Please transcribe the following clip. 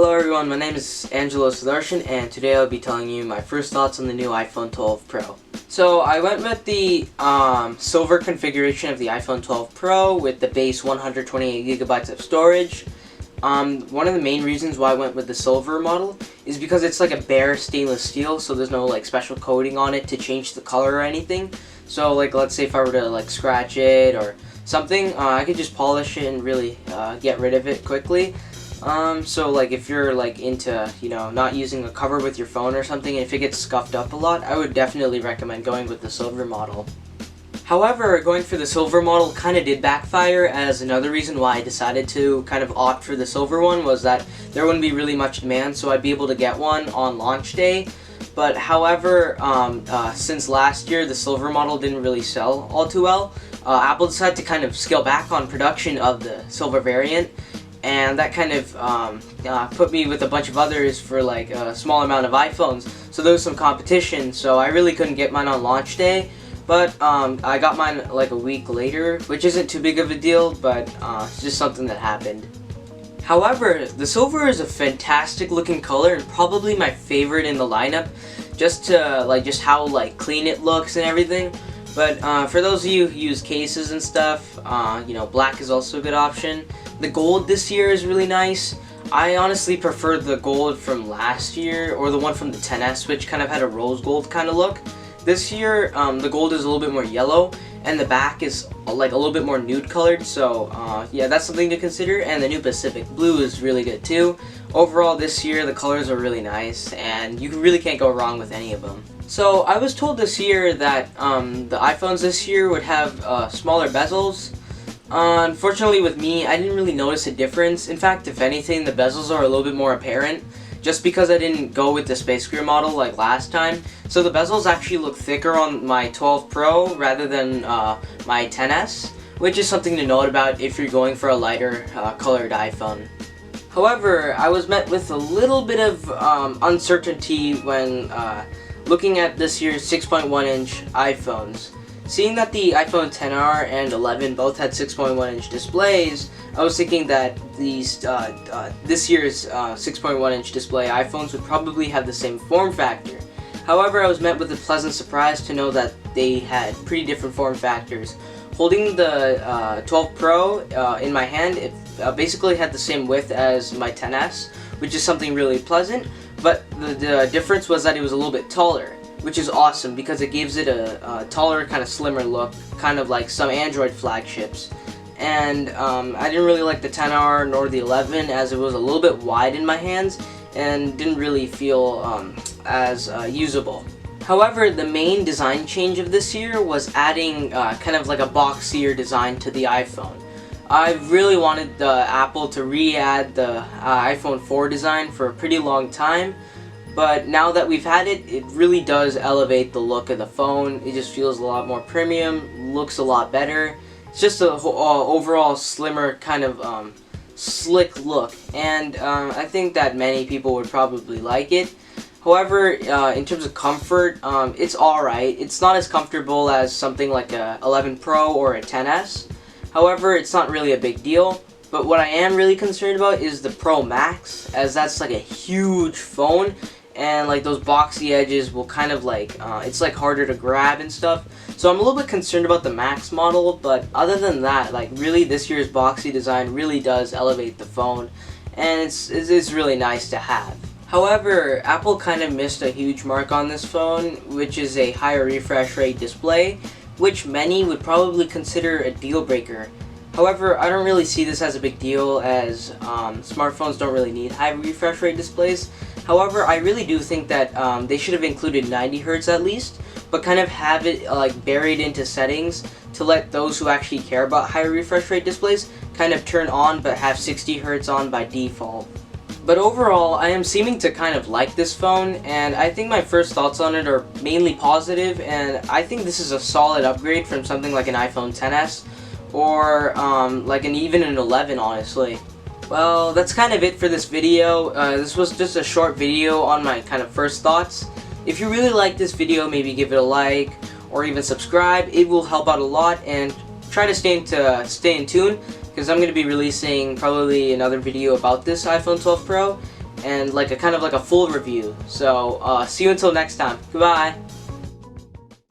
Hello everyone, my name is Angelo Sudarshan and today I'll be telling you my first thoughts on the new iPhone 12 Pro. So I went with the silver configuration of the iPhone 12 Pro with the base 128GB of storage. One of the main reasons why I went with the silver model is because it's like a bare stainless steel, so there's no like special coating on it to change the color or anything. So like let's say if I were to like scratch it or something, I could just polish it and really get rid of it quickly. So like if you're like into, not using a cover with your phone or something, and if it gets scuffed up a lot, I would definitely recommend going with the silver model. However, going for the silver model kind of did backfire, as another reason why I decided to kind of opt for the silver one was that there wouldn't be really much demand, so I'd be able to get one on launch day. But however, since last year the silver model didn't really sell all too well, Apple decided to kind of scale back on production of the silver variant. And that kind of put me with a bunch of others for like a small amount of iPhones. So there was some competition, so I really couldn't get mine on launch day. But I got mine like a week later, which isn't too big of a deal, but it's just something that happened. However, the silver is a fantastic looking color and probably my favorite in the lineup, just how like clean it looks and everything. But for those of you who use cases and stuff, black is also a good option. The gold this year is really nice. I honestly prefer the gold from last year, or the one from the XS, which kind of had a rose gold kind of look. This year, the gold is a little bit more yellow, and the back is like a little bit more nude colored, so yeah, that's something to consider. And the new Pacific Blue is really good too. Overall, this year, the colors are really nice, and you really can't go wrong with any of them. So, I was told this year that the iPhones this year would have smaller bezels. Unfortunately with me, I didn't really notice a difference. In fact, if anything, the bezels are a little bit more apparent, just because I didn't go with the Space Gray model like last time. So the bezels actually look thicker on my 12 Pro rather than my XS, which is something to note about if you're going for a lighter colored iPhone. However, I was met with a little bit of uncertainty when looking at this year's 6.1-inch iPhones. Seeing that the iPhone XR and 11 both had 6.1-inch displays, I was thinking that these this year's 6.1-inch display iPhones would probably have the same form factor. However, I was met with a pleasant surprise to know that they had pretty different form factors. Holding the 12 Pro in my hand, it basically had the same width as my XS, which is something really pleasant, but the difference was that it was a little bit taller, which is awesome because it gives it a taller, kind of slimmer look, kind of like some Android flagships. And I didn't really like the XR nor the 11, as it was a little bit wide in my hands and didn't really feel as usable. However, the main design change of this year was adding kind of like a boxier design to the iPhone. I really wanted Apple to re-add the iPhone 4 design for a pretty long time. But now that we've had it, it really does elevate the look of the phone. It just feels a lot more premium, looks a lot better. It's just a overall slimmer kind of slick look, and I think that many people would probably like it. However, in terms of comfort, it's alright. It's not as comfortable as something like a 11 Pro or a XS. However, it's not really a big deal. But what I am really concerned about is the Pro Max, as that's like a huge phone, and like those boxy edges will kind of like, it's like harder to grab and stuff. So I'm a little bit concerned about the Max model, but other than that, like really this year's boxy design really does elevate the phone, and it's really nice to have. However, Apple kind of missed a huge mark on this phone, which is a higher refresh rate display, which many would probably consider a deal breaker. However, I don't really see this as a big deal, as smartphones don't really need high refresh rate displays. However, I really do think that they should have included 90 Hz at least, but kind of have it like buried into settings to let those who actually care about high refresh rate displays kind of turn on, but have 60 Hz on by default. But overall, I am seeming to kind of like this phone, and I think my first thoughts on it are mainly positive, and I think this is a solid upgrade from something like an iPhone XS, or like even an 11, honestly. Well, that's kind of it for this video. This was just a short video on my kind of first thoughts. If you really like this video, maybe give it a like, or even subscribe. It will help out a lot, and try to stay in tune, because I'm going to be releasing probably another video about this iPhone 12 Pro, and like a kind of like a full review. So see you until next time. Goodbye.